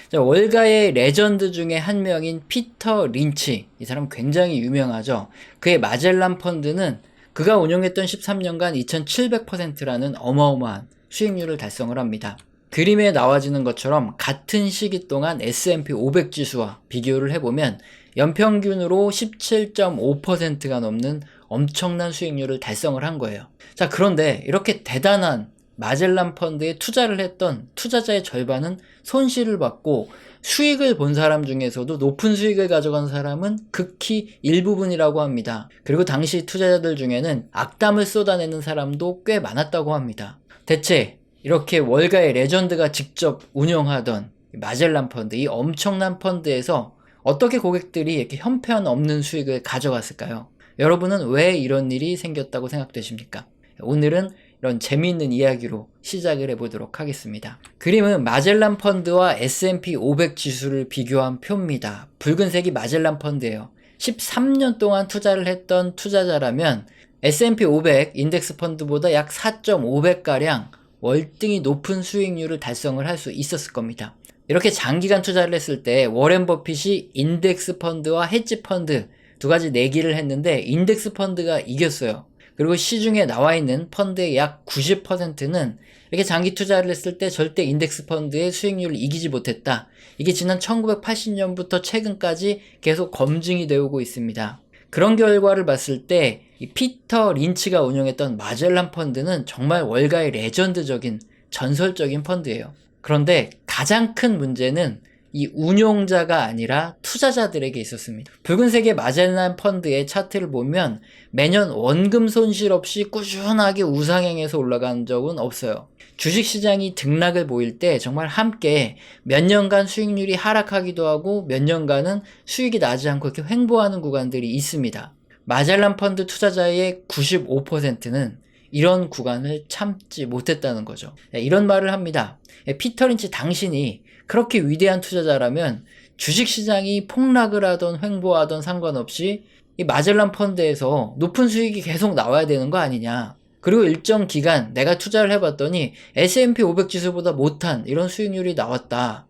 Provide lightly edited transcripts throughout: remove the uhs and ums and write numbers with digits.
자, 월가의 레전드 중에 한 명인 피터 린치. 이 사람 굉장히 유명하죠. 그의 마젤란 펀드는 그가 운용했던 13년간 2700%라는 어마어마한 수익률을 달성을 합니다. 그림에 나와지는 것처럼 같은 시기 동안 S&P 500 지수와 비교를 해보면 연평균으로 17.5%가 넘는 엄청난 수익률을 달성을 한 거예요. 자, 그런데 이렇게 대단한 마젤란 펀드에 투자를 했던 투자자의 절반은 손실을 받고, 수익을 본 사람 중에서도 높은 수익을 가져간 사람은 극히 일부분이라고 합니다. 그리고 당시 투자자들 중에는 악담을 쏟아내는 사람도 꽤 많았다고 합니다. 대체 이렇게 월가의 레전드가 직접 운영하던 마젤란 펀드, 이 엄청난 펀드에서 어떻게 고객들이 이렇게 형편없는 수익을 가져갔을까요? 여러분은 왜 이런 일이 생겼다고 생각되십니까? 오늘은 이런 재미있는 이야기로 시작을 해보도록 하겠습니다. 그림은 마젤란 펀드와 S&P 500 지수를 비교한 표입니다. 붉은색이 마젤란 펀드예요. 13년 동안 투자를 했던 투자자라면 S&P 500 인덱스 펀드보다 약 4.5배가량 월등히 높은 수익률을 달성을 할 수 있었을 겁니다. 이렇게 장기간 투자를 했을 때 워렌 버핏이 인덱스 펀드와 헤지 펀드 두 가지 내기를 했는데 인덱스 펀드가 이겼어요. 그리고 시중에 나와 있는 펀드의 약 90%는 이렇게 장기 투자를 했을 때 절대 인덱스 펀드의 수익률을 이기지 못했다. 이게 지난 1980년부터 최근까지 계속 검증이 되고 있습니다. 그런 결과를 봤을 때 이 피터 린치가 운영했던 마젤란 펀드는 정말 월가의 레전드적인 전설적인 펀드예요. 그런데 가장 큰 문제는 이 운용자가 아니라 투자자들에게 있었습니다. 붉은색의 마젤란 펀드의 차트를 보면 매년 원금 손실 없이 꾸준하게 우상향해서 올라간 적은 없어요. 주식시장이 등락을 보일 때 정말 함께 몇 년간 수익률이 하락하기도 하고 몇 년간은 수익이 나지 않고 이렇게 횡보하는 구간들이 있습니다. 마젤란 펀드 투자자의 95%는 이런 구간을 참지 못했다는 거죠. 이런 말을 합니다. 피터 린치, 당신이 그렇게 위대한 투자자라면 주식시장이 폭락을 하던 횡보하던 상관없이 이 마젤란 펀드에서 높은 수익이 계속 나와야 되는 거 아니냐. 그리고 일정 기간 내가 투자를 해봤더니 S&P 500 지수보다 못한 이런 수익률이 나왔다.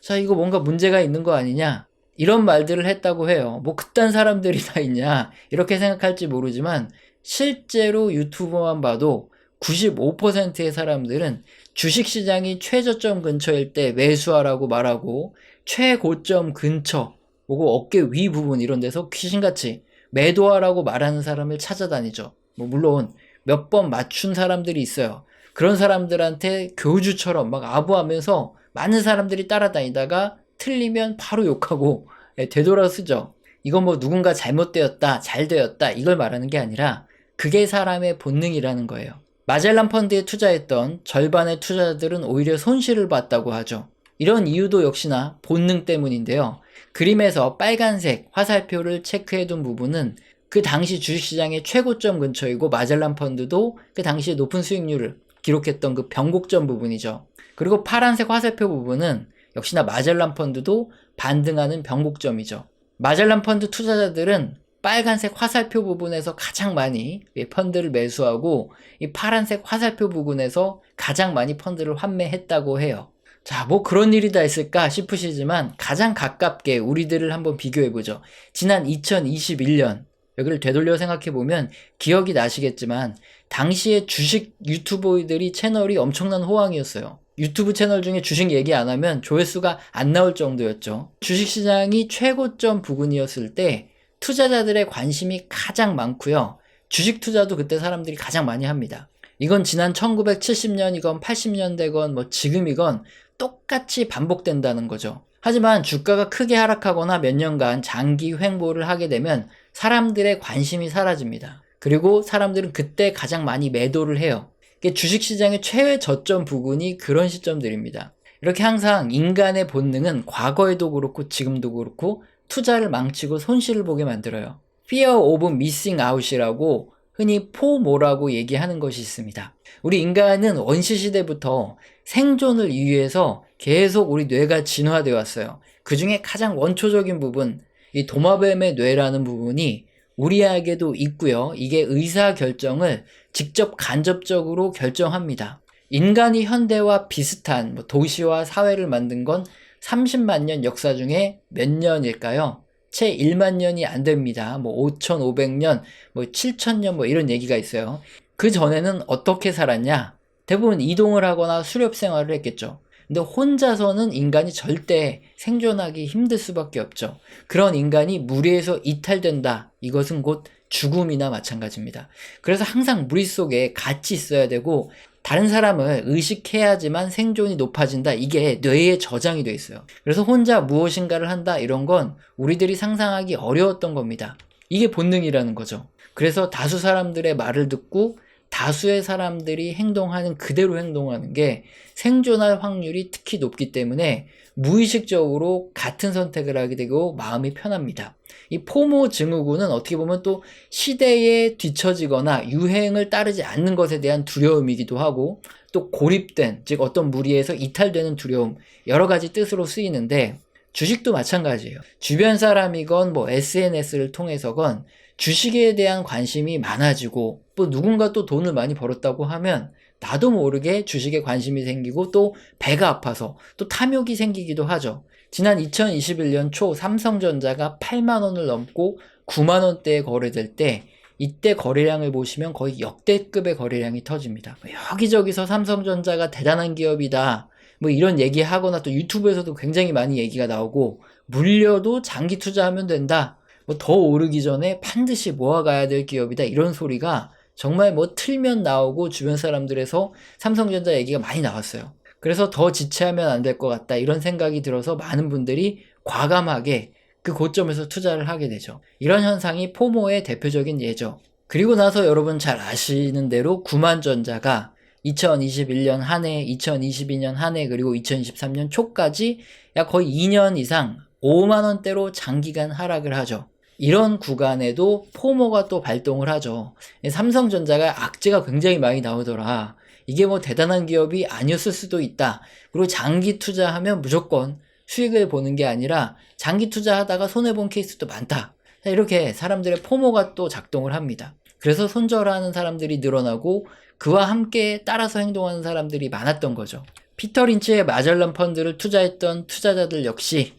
자, 이거 뭔가 문제가 있는 거 아니냐. 이런 말들을 했다고 해요. 뭐 그딴 사람들이 다 있냐 이렇게 생각할지 모르지만 실제로 유튜브만 봐도 95%의 사람들은 주식시장이 최저점 근처일 때 매수하라고 말하고, 최고점 근처 보고 어깨 위 부분 이런 데서 귀신같이 매도하라고 말하는 사람을 찾아다니죠. 뭐 물론 몇 번 맞춘 사람들이 있어요. 그런 사람들한테 교주처럼 막 아부하면서 많은 사람들이 따라다니다가 틀리면 바로 욕하고 되돌아서죠. 이건 뭐 누군가 잘못되었다, 잘 되었다 이걸 말하는 게 아니라 그게 사람의 본능이라는 거예요. 마젤란 펀드에 투자했던 절반의 투자자들은 오히려 손실을 봤다고 하죠. 이런 이유도 역시나 본능 때문인데요. 그림에서 빨간색 화살표를 체크해둔 부분은 그 당시 주식시장의 최고점 근처이고, 마젤란 펀드도 그 당시에 높은 수익률을 기록했던 그 변곡점 부분이죠. 그리고 파란색 화살표 부분은 역시나 마젤란 펀드도 반등하는 변곡점이죠. 마젤란 펀드 투자자들은 빨간색 화살표 부분에서 가장 많이 펀드를 매수하고, 이 파란색 화살표 부분에서 가장 많이 펀드를 환매했다고 해요. 자, 뭐 그런 일이 다 있을까 싶으시지만 가장 가깝게 우리들을 한번 비교해보죠. 지난 2021년, 여기를 되돌려 생각해보면 기억이 나시겠지만 당시에 주식 유튜버들이 채널이 엄청난 호황이었어요. 유튜브 채널 중에 주식 얘기 안 하면 조회수가 안 나올 정도였죠. 주식시장이 최고점 부근이었을 때 투자자들의 관심이 가장 많고요. 주식 투자도 그때 사람들이 가장 많이 합니다. 이건 지난 1970년이건 80년대건 뭐 지금이건 똑같이 반복된다는 거죠. 하지만 주가가 크게 하락하거나 몇 년간 장기 횡보를 하게 되면 사람들의 관심이 사라집니다. 그리고 사람들은 그때 가장 많이 매도를 해요. 주식시장의 최외 저점 부근이 그런 시점들입니다. 이렇게 항상 인간의 본능은 과거에도 그렇고 지금도 그렇고 투자를 망치고 손실을 보게 만들어요. Fear of Missing Out이라고 흔히 포모라고 얘기하는 것이 있습니다. 우리 인간은 원시시대부터 생존을 위해서 계속 우리 뇌가 진화되어 왔어요. 그 중에 가장 원초적인 부분, 이 도마뱀의 뇌라는 부분이 우리에게도 있고요. 이게 의사결정을 직접 간접적으로 결정합니다. 인간이 현대와 비슷한 도시와 사회를 만든 건 30만 년 역사 중에 몇 년일까요? 채 1만 년이 안 됩니다. 뭐 5,500년, 뭐 7,000년 뭐 이런 얘기가 있어요. 그 전에는 어떻게 살았냐? 대부분 이동을 하거나 수렵 생활을 했겠죠. 근데 혼자서는 인간이 절대 생존하기 힘들 수밖에 없죠. 그런 인간이 무리에서 이탈된다. 이것은 곧 죽음이나 마찬가지입니다. 그래서 항상 무리 속에 같이 있어야 되고 다른 사람을 의식해야지만 생존이 높아진다. 이게 뇌에 저장이 돼 있어요. 그래서 혼자 무엇인가를 한다. 이런 건 우리들이 상상하기 어려웠던 겁니다. 이게 본능이라는 거죠. 그래서 다수 사람들의 말을 듣고 다수의 사람들이 행동하는 그대로 행동하는 게 생존할 확률이 특히 높기 때문에 무의식적으로 같은 선택을 하게 되고 마음이 편합니다. 이 포모 증후군은 어떻게 보면 또 시대에 뒤처지거나 유행을 따르지 않는 것에 대한 두려움이기도 하고 또 고립된, 즉 어떤 무리에서 이탈되는 두려움, 여러 가지 뜻으로 쓰이는데 주식도 마찬가지예요. 주변 사람이건 뭐 SNS를 통해서건 주식에 대한 관심이 많아지고 또 누군가 또 돈을 많이 벌었다고 하면 나도 모르게 주식에 관심이 생기고 또 배가 아파서 또 탐욕이 생기기도 하죠. 지난 2021년 초 삼성전자가 8만 원을 넘고 9만 원대에 거래될 때 이때 거래량을 보시면 거의 역대급의 거래량이 터집니다. 여기저기서 삼성전자가 대단한 기업이다. 뭐 이런 얘기하거나 또 유튜브에서도 굉장히 많이 얘기가 나오고 물려도 장기 투자하면 된다. 뭐 더 오르기 전에 반드시 모아가야 될 기업이다. 이런 소리가 정말 뭐 틀면 나오고 주변 사람들에서 삼성전자 얘기가 많이 나왔어요. 그래서 더 지체하면 안 될 것 같다. 이런 생각이 들어서 많은 분들이 과감하게 그 고점에서 투자를 하게 되죠. 이런 현상이 포모의 대표적인 예죠. 그리고 나서 여러분 잘 아시는 대로 구만전자가 2021년 한 해, 2022년 한 해, 그리고 2023년 초까지 약 거의 2년 이상 5만 원대로 장기간 하락을 하죠. 이런 구간에도 포모가 또 발동을 하죠. 삼성전자가 악재가 굉장히 많이 나오더라. 이게 뭐 대단한 기업이 아니었을 수도 있다. 그리고 장기 투자하면 무조건 수익을 보는 게 아니라 장기 투자하다가 손해본 케이스도 많다. 이렇게 사람들의 포모가 또 작동을 합니다. 그래서 손절하는 사람들이 늘어나고 그와 함께 따라서 행동하는 사람들이 많았던 거죠. 피터 린치의 마젤란 펀드를 투자했던 투자자들 역시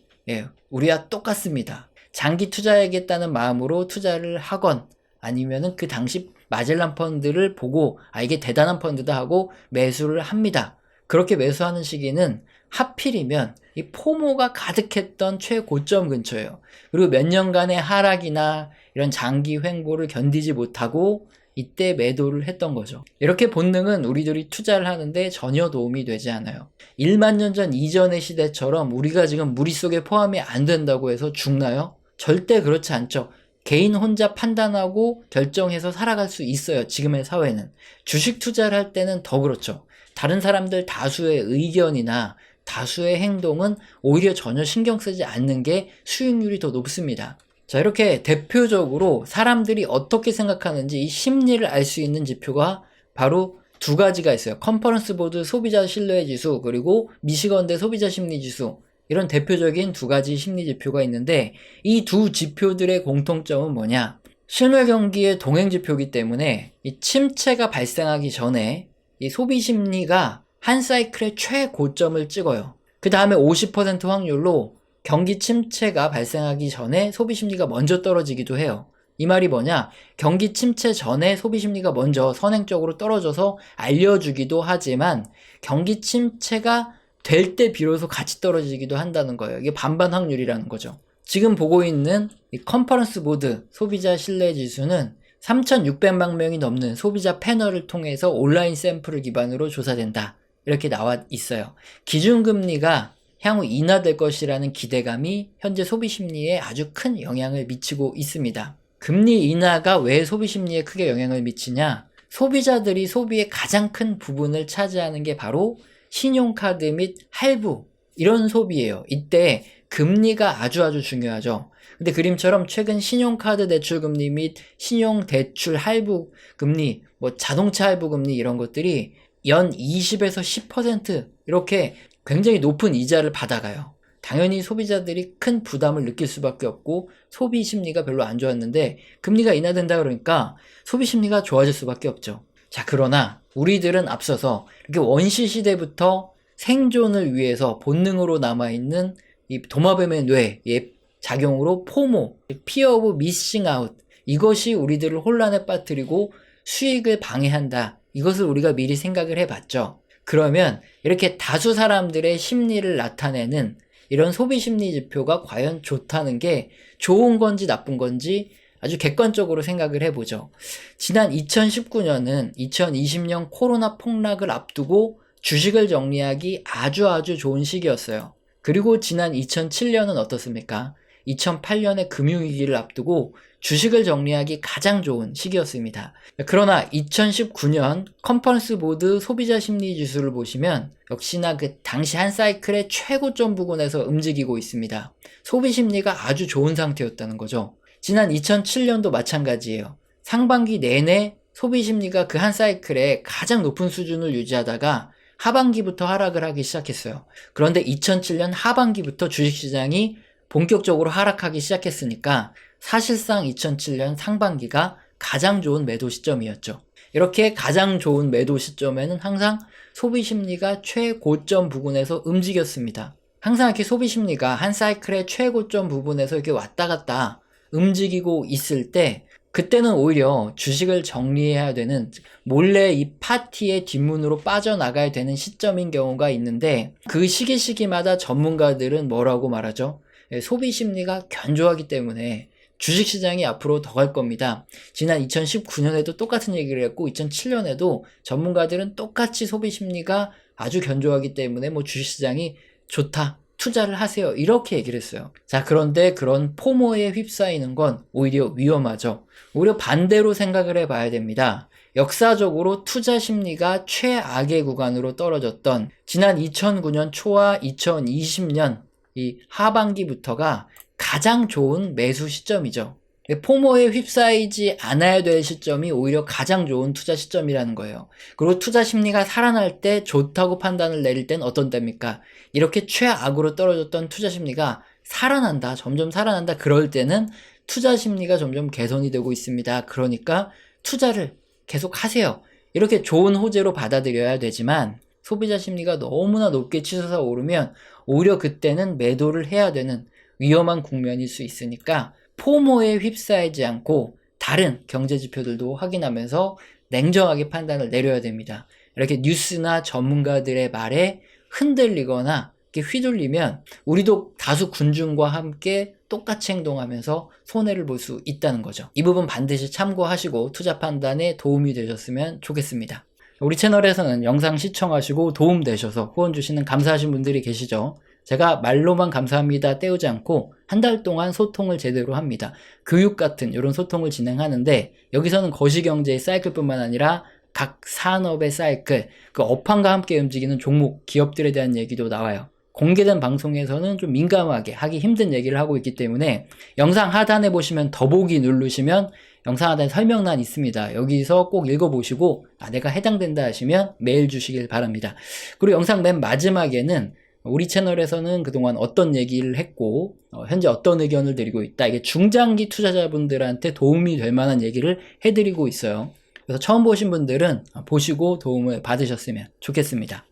우리와 똑같습니다. 장기 투자해야겠다는 마음으로 투자를 하건 아니면은 그 당시 마젤란 펀드를 보고 이게 대단한 펀드다 하고 매수를 합니다. 그렇게 매수하는 시기는 하필이면 이 포모가 가득했던 최고점 근처예요. 그리고 몇 년간의 하락이나 이런 장기 횡보를 견디지 못하고 이때 매도를 했던 거죠. 이렇게 본능은 우리들이 투자를 하는데 전혀 도움이 되지 않아요. 1만 년 전 이전의 시대처럼 우리가 지금 무리 속에 포함이 안 된다고 해서 죽나요? 절대 그렇지 않죠. 개인 혼자 판단하고 결정해서 살아갈 수 있어요. 지금의 사회는. 주식 투자를 할 때는 더 그렇죠. 다른 사람들 다수의 의견이나 다수의 행동은 오히려 전혀 신경 쓰지 않는 게 수익률이 더 높습니다. 자, 이렇게 대표적으로 사람들이 어떻게 생각하는지 이 심리를 알 수 있는 지표가 바로 두 가지가 있어요. 컨퍼런스 보드 소비자 신뢰 지수 그리고 미시건대 소비자 심리 지수. 이런 대표적인 두 가지 심리 지표가 있는데 이 두 지표들의 공통점은 뭐냐? 신뢰 경기의 동행 지표이기 때문에 이 침체가 발생하기 전에 이 소비 심리가 한 사이클의 최고점을 찍어요. 그 다음에 50% 확률로 경기 침체가 발생하기 전에 소비 심리가 먼저 떨어지기도 해요. 이 말이 뭐냐? 경기 침체 전에 소비 심리가 먼저 선행적으로 떨어져서 알려주기도 하지만 경기 침체가 될 때 비로소 같이 떨어지기도 한다는 거예요. 이게 반반 확률이라는 거죠. 지금 보고 있는 이 컨퍼런스 보드 소비자 신뢰 지수는 3,600만 명이 넘는 소비자 패널을 통해서 온라인 샘플을 기반으로 조사된다. 이렇게 나와 있어요. 기준금리가 향후 인하될 것이라는 기대감이 현재 소비 심리에 아주 큰 영향을 미치고 있습니다. 금리 인하가 왜 소비 심리에 크게 영향을 미치냐? 소비자들이 소비의 가장 큰 부분을 차지하는 게 바로 신용카드 및 할부 이런 소비예요. 이때 금리가 아주 중요하죠. 근데 그림처럼 최근 신용카드 대출 금리 및 신용대출 할부 금리, 뭐 자동차 할부 금리 이런 것들이 연 20에서 10% 이렇게 굉장히 높은 이자를 받아가요. 당연히 소비자들이 큰 부담을 느낄 수밖에 없고 소비 심리가 별로 안 좋았는데 금리가 인하된다 그러니까 소비 심리가 좋아질 수밖에 없죠. 자, 그러나 우리들은 앞서서 이렇게 원시 시대부터 생존을 위해서 본능으로 남아있는 이 도마뱀의 뇌의 작용으로 포모, Fear of Missing Out, 이것이 우리들을 혼란에 빠뜨리고 수익을 방해한다. 이것을 우리가 미리 생각을 해봤죠. 그러면 이렇게 다수 사람들의 심리를 나타내는 이런 소비 심리 지표가 과연 좋다는 게 좋은 건지 나쁜 건지 아주 객관적으로 생각을 해보죠. 지난 2019년은 2020년 코로나 폭락을 앞두고 주식을 정리하기 아주 좋은 시기였어요. 그리고 지난 2007년은 어떻습니까? 2008년의 금융위기를 앞두고 주식을 정리하기 가장 좋은 시기였습니다. 그러나 2019년 컨퍼런스 보드 소비자 심리 지수를 보시면 역시나 그 당시 한 사이클의 최고점 부근에서 움직이고 있습니다. 소비 심리가 아주 좋은 상태였다는 거죠. 지난 2007년도 마찬가지예요. 상반기 내내 소비 심리가 그 한 사이클의 가장 높은 수준을 유지하다가 하반기부터 하락을 하기 시작했어요. 그런데 2007년 하반기부터 주식시장이 본격적으로 하락하기 시작했으니까 사실상 2007년 상반기가 가장 좋은 매도 시점이었죠. 이렇게 가장 좋은 매도 시점에는 항상 소비 심리가 최고점 부근에서 움직였습니다. 항상 이렇게 소비 심리가 한 사이클의 최고점 부분에서 이렇게 왔다 갔다 움직이고 있을 때 그때는 오히려 주식을 정리해야 되는, 몰래 이 파티의 뒷문으로 빠져나가야 되는 시점인 경우가 있는데, 그 시기마다 전문가들은 뭐라고 말하죠? 소비 심리가 견조하기 때문에 주식시장이 앞으로 더 갈 겁니다. 지난 2019년에도 똑같은 얘기를 했고 2007년에도 전문가들은 똑같이 소비 심리가 아주 견조하기 때문에 뭐 주식시장이 좋다, 투자를 하세요, 이렇게 얘기를 했어요. 자, 그런데 그런 포모에 휩싸이는 건 오히려 위험하죠. 오히려 반대로 생각을 해봐야 됩니다. 역사적으로 투자 심리가 최악의 구간으로 떨어졌던 지난 2009년 초와 2020년 이 하반기부터가 가장 좋은 매수 시점이죠. 포모에 휩싸이지 않아야 될 시점이 오히려 가장 좋은 투자 시점이라는 거예요. 그리고 투자 심리가 살아날 때 좋다고 판단을 내릴 땐 어떤 때입니까? 이렇게 최악으로 떨어졌던 투자 심리가 살아난다, 점점 살아난다, 그럴 때는 투자 심리가 점점 개선이 되고 있습니다. 그러니까 투자를 계속 하세요. 이렇게 좋은 호재로 받아들여야 되지만 소비자 심리가 너무나 높게 치솟아 오르면 오히려 그때는 매도를 해야 되는 위험한 국면일 수 있으니까 포모에 휩싸이지 않고 다른 경제 지표들도 확인하면서 냉정하게 판단을 내려야 됩니다. 이렇게 뉴스나 전문가들의 말에 흔들리거나 이렇게 휘둘리면 우리도 다수 군중과 함께 똑같이 행동하면서 손해를 볼 수 있다는 거죠. 이 부분 반드시 참고하시고 투자 판단에 도움이 되셨으면 좋겠습니다. 우리 채널에서는 영상 시청하시고 도움되셔서 후원 주시는 감사하신 분들이 계시죠. 제가 말로만 감사합니다 때우지 않고 한 달 동안 소통을 제대로 합니다. 교육 같은 이런 소통을 진행하는데 여기서는 거시경제의 사이클뿐만 아니라 각 산업의 사이클, 그 업황과 함께 움직이는 종목, 기업들에 대한 얘기도 나와요. 공개된 방송에서는 좀 민감하게 하기 힘든 얘기를 하고 있기 때문에 영상 하단에 보시면 더보기 누르시면 영상 하단에 설명란 있습니다. 여기서 꼭 읽어보시고 내가 해당된다 하시면 메일 주시길 바랍니다. 그리고 영상 맨 마지막에는 우리 채널에서는 그동안 어떤 얘기를 했고 현재 어떤 의견을 드리고 있다, 이게 중장기 투자자분들한테 도움이 될 만한 얘기를 해드리고 있어요. 그래서 처음 보신 분들은 보시고 도움을 받으셨으면 좋겠습니다.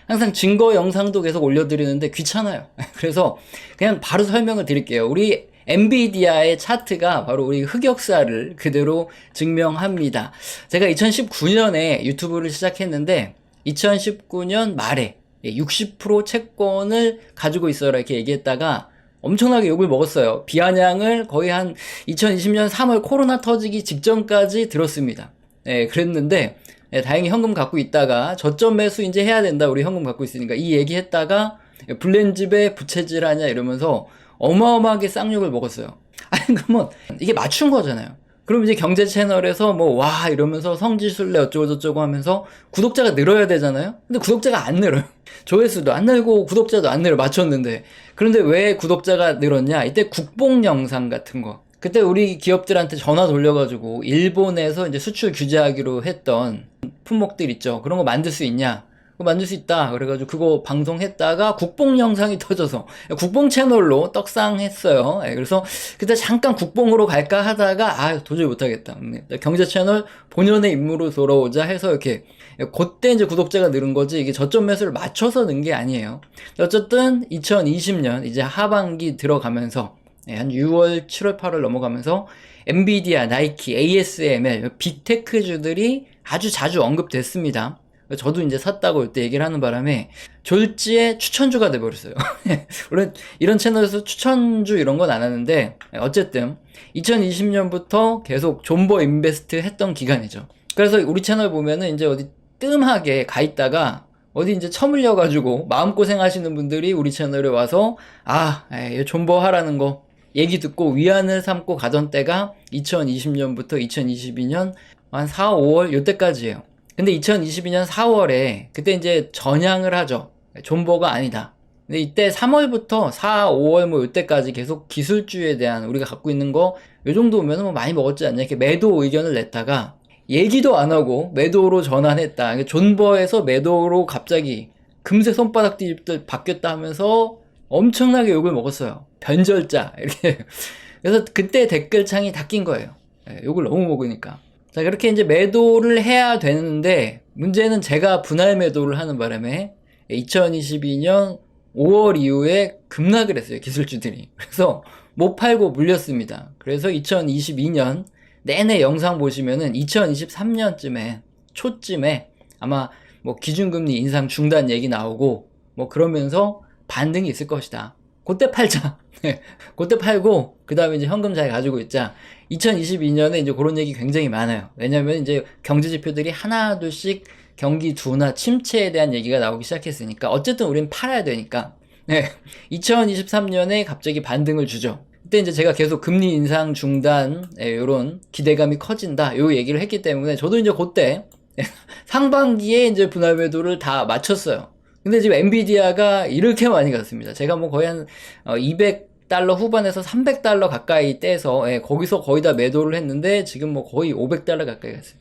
항상 증거 영상도 계속 올려드리는데 귀찮아요. 그래서 그냥 바로 설명을 드릴게요. 우리 엔비디아의 차트가 바로 우리 흑역사를 그대로 증명합니다. 제가 2019년에 유튜브를 시작했는데 2019년 말에 60% 채권을 가지고 있어라 이렇게 얘기했다가 엄청나게 욕을 먹었어요. 비아냥을 거의 한 2020년 3월 코로나 터지기 직전까지 들었습니다. 그랬는데 다행히 현금 갖고 있다가 저점 매수 이제 해야 된다, 우리 현금 갖고 있으니까, 이 얘기했다가 블렌집에 부채질 하냐 이러면서 어마어마하게 쌍욕을 먹었어요. 아니 그러면 이게 맞춘 거잖아요. 그럼 이제 경제 채널에서 뭐 와 이러면서 성지순례 어쩌고저쩌고 하면서 구독자가 늘어야 되잖아요. 근데 구독자가 안 늘어요. 조회수도 안 늘고 구독자도 안 늘어, 맞췄는데. 그런데 왜 구독자가 늘었냐? 이때 국뽕 영상 같은 거, 그때 우리 기업들한테 전화 돌려가지고 일본에서 이제 수출 규제하기로 했던 품목들 있죠. 그런 거 만들 수 있냐? 그거 만들 수 있다. 그래가지고 그거 방송했다가 국뽕 영상이 터져서 국뽕 채널로 떡상했어요. 그래서 그때 잠깐 국뽕으로 갈까 하다가 도저히 못하겠다. 경제 채널 본연의 임무로 돌아오자 해서 이렇게 그때 이제 구독자가 늘은 거지 이게 저점 매수를 맞춰서 는 게 아니에요. 어쨌든 2020년 이제 하반기 들어가면서 한 6월, 7월, 8월 넘어가면서 엔비디아, 나이키, ASML, 빅테크주들이 아주 자주 언급됐습니다. 저도 이제 샀다고 이때 얘기를 하는 바람에 졸지에 추천주가 돼버렸어요. 물론 이런 채널에서 추천주 이런 건 안 하는데 어쨌든 2020년부터 계속 존버 인베스트 했던 기간이죠. 그래서 우리 채널 보면은 이제 어디 뜸하게 가 있다가 어디 이제 처물려가지고 마음고생 하시는 분들이 우리 채널에 와서 존버 하라는 거 얘기 듣고 위안을 삼고 가던 때가 2020년부터 2022년 한 4, 5월 요때까지예요. 근데 2022년 4월에 그때 이제 전향을 하죠. 존버가 아니다. 근데 이때 3월부터 4, 5월 뭐 이때까지 계속 기술주에 대한 우리가 갖고 있는 거 요 정도면 뭐 많이 먹었지 않냐 이렇게 매도 의견을 냈다가 얘기도 안 하고 매도로 전환했다. 존버에서 매도로 갑자기 금세 손바닥 뒤집들 바뀌었다 하면서 엄청나게 욕을 먹었어요. 변절자 이렇게. 그래서 그때 댓글창이 다 낀 거예요. 욕을 너무 먹으니까. 자, 그렇게 이제 매도를 해야 되는데 문제는 제가 분할 매도를 하는 바람에 2022년 5월 이후에 급락을 했어요, 기술주들이. 그래서 못 팔고 물렸습니다. 그래서 2022년 내내 영상 보시면은 2023년쯤에 초쯤에 아마 뭐 기준금리 인상 중단 얘기 나오고 뭐 그러면서 반등이 있을 것이다. 그때 팔자. 그때 팔고 그 다음에 이제 현금 잘 가지고 있자. 2022년에 이제 그런 얘기 굉장히 많아요. 왜냐면 이제 경제 지표들이 하나 둘씩 경기 둔화 침체에 대한 얘기가 나오기 시작했으니까 어쨌든 우린 팔아야 되니까. 2023년에 갑자기 반등을 주죠. 그때 이제 제가 계속 금리 인상 중단 요런 기대감이 커진다 요 얘기를 했기 때문에 저도 이제 그때 상반기에 이제 분할 매도를 다 마쳤어요. 근데 지금 엔비디아가 이렇게 많이 갔습니다. 제가 뭐 거의 한 200달러 후반에서 300달러 가까이 떼서 거기서 거의 다 매도를 했는데 지금 뭐 거의 500달러 가까이 갔어요.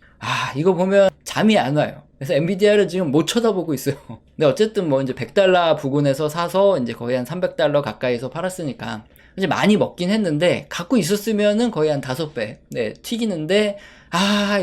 이거 보면 잠이 안 와요. 그래서 엔비디아를 지금 못 쳐다보고 있어요. 근데 어쨌든 뭐 이제 100달러 부근에서 사서 이제 거의 한 300달러 가까이서 팔았으니까 이제 많이 먹긴 했는데 갖고 있었으면은 거의 한 5배 튀기는데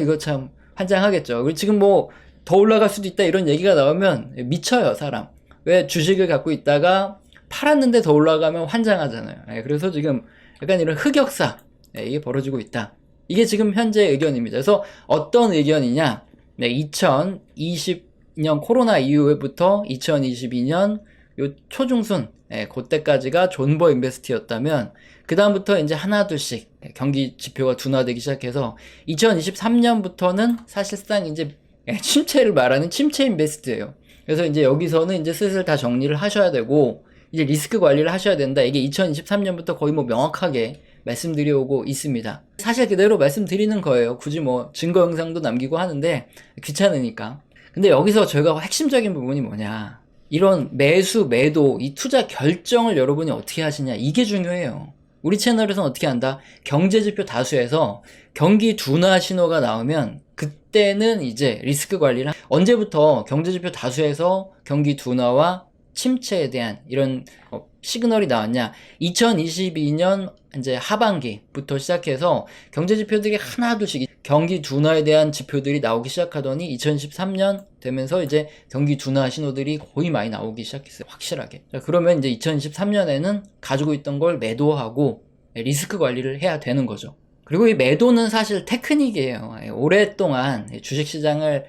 이거 참 환장하겠죠. 그리고 지금 뭐 더 올라갈 수도 있다 이런 얘기가 나오면 미쳐요, 사람. 왜 주식을 갖고 있다가 팔았는데 더 올라가면 환장하잖아요. 그래서 지금 약간 이런 흑역사 이게 벌어지고 있다. 이게 지금 현재 의견입니다. 그래서 어떤 의견이냐? 2020년 코로나 이후부터 2022년 요 초중순 그때까지가 존버 인베스트였다면 그 다음부터 이제 하나 둘씩 경기 지표가 둔화되기 시작해서 2023년부터는 사실상 이제 침체를 말하는 침체 인베스트예요. 그래서 이제 여기서는 이제 슬슬 다 정리를 하셔야 되고 이제 리스크 관리를 하셔야 된다. 이게 2023년부터 거의 뭐 명확하게 말씀드려오고 있습니다. 사실 그대로 말씀드리는 거예요. 굳이 뭐 증거 영상도 남기고 하는데 귀찮으니까. 근데 여기서 저희가 핵심적인 부분이 뭐냐, 이런 매수, 매도, 이 투자 결정을 여러분이 어떻게 하시냐, 이게 중요해요. 우리 채널에서는 어떻게 한다? 경제지표 다수에서 경기 둔화 신호가 나오면 그때는 이제 리스크 관리를 언제부터 경제지표 다수에서 경기 둔화와 침체에 대한 이런 시그널이 나왔냐? 2022년 이제 하반기부터 시작해서 경제 지표들이 하나둘씩 경기 둔화에 대한 지표들이 나오기 시작하더니 2013년 되면서 이제 경기 둔화 신호들이 거의 많이 나오기 시작했어요. 확실하게. 자, 그러면 이제 2023년에는 가지고 있던 걸 매도하고 리스크 관리를 해야 되는 거죠. 그리고 이 매도는 사실 테크닉이에요. 오랫동안 주식시장을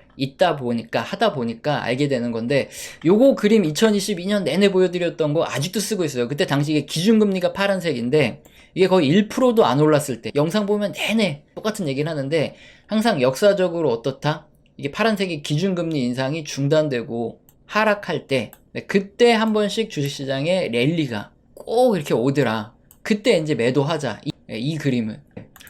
하다 보니까 알게 되는 건데, 요거 그림 2022년 내내 보여드렸던 거 아직도 쓰고 있어요. 그때 당시에 기준금리가 파란색인데 이게 거의 1%도 안 올랐을 때 영상 보면 내내 똑같은 얘기를 하는데 항상 역사적으로 어떻다? 이게 파란색이 기준금리 인상이 중단되고 하락할 때 그때 한 번씩 주식시장에 랠리가 꼭 이렇게 오더라. 그때 이제 매도하자. 이 그림을.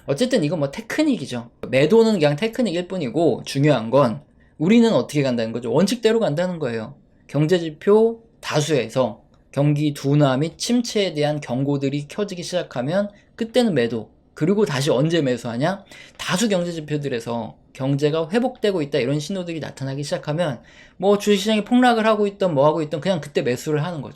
어쨌든 이건 뭐 테크닉이죠. 매도는 그냥 테크닉일 뿐이고 중요한 건 우리는 어떻게 간다는 거죠. 원칙대로 간다는 거예요. 경제지표 다수에서 경기 둔화 및 침체에 대한 경고들이 켜지기 시작하면 그때는 매도. 그리고 다시 언제 매수하냐? 다수 경제지표들에서 경제가 회복되고 있다 이런 신호들이 나타나기 시작하면 뭐 주식시장이 폭락을 하고 있던 뭐 하고 있던 그냥 그때 매수를 하는 거죠.